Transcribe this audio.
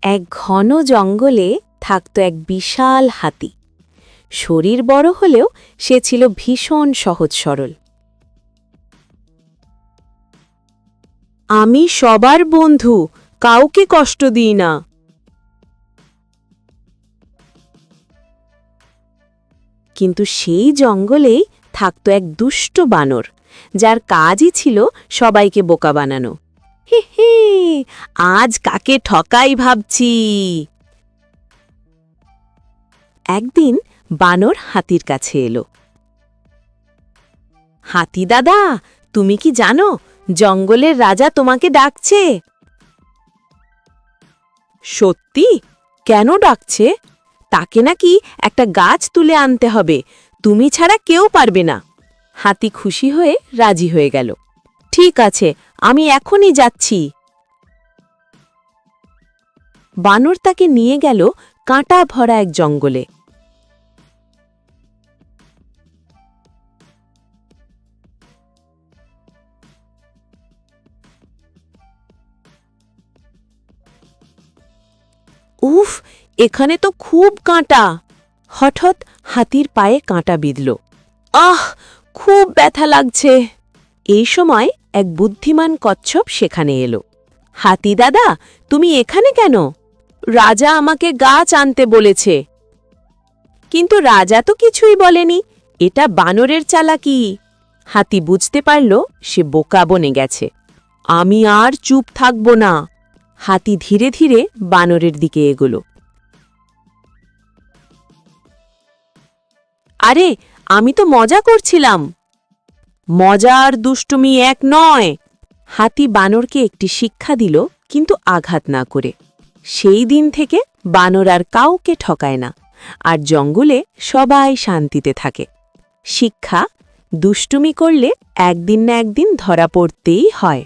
এক ঘন জঙ্গলে থাকত এক বিশাল হাতি। শরীর বড় হলেও সে ছিল ভীষণ সহজ সরল। আমি সবার বন্ধু, কাউকে কষ্ট দিই না। কিন্তু সেই জঙ্গলেই থাকত এক দুষ্ট বানর, যার কাজই ছিল সবাইকে বোকা বানানো। হে হে, আজ কাকে ঠকাই ভাবছি। একদিন বানর হাতির কাছে এলো। হাতি দাদা, তুমি কি জানো জঙ্গলের রাজা তোমাকে ডাকছে? সত্যি? কেন ডাকছে? তাকে নাকি একটা গাছ তুলে আনতে হবে, তুমি ছাড়া কেউ পারবে না। হাতি খুশি হয়ে রাজি হয়ে গেল। ঠিক আছে, আমি এখনই যাচ্ছি। বানর তাকে নিয়ে গেল কাঁটা ভরা এক জঙ্গলে। উফ, এখানে তো খুব কাঁটা। হঠাৎ হাতির পায়ে কাঁটা বিঁধল। আহ, খুব ব্যথা লাগছে। এই সময় এক বুদ্ধিমান কচ্ছপ সেখানে এলো। হাতি দাদা, তুমি এখানে কেন? রাজা আমাকে গাছ আনতে বলেছে। কিন্তু রাজা তো কিছুই বলেনি, এটা বানরের চালাকি। হাতি বুঝতে পারল সে বোকা বনে গেছে। আমি আর চুপ থাকব না। হাতি ধীরে ধীরে বানরের দিকে এগোলো। আরে, আমি তো মজা করছিলাম। মজা আর দুষ্টুমি এক নয়। হাতি বানরকে একটি শিক্ষা দিল, কিন্তু আঘাত না করে। সেই দিন থেকে বানর আর কাউকে ঠকায় না, আর জঙ্গলে সবাই শান্তিতে থাকে। শিক্ষা: দুষ্টুমি করলে একদিন না একদিন ধরা পড়তেই হয়।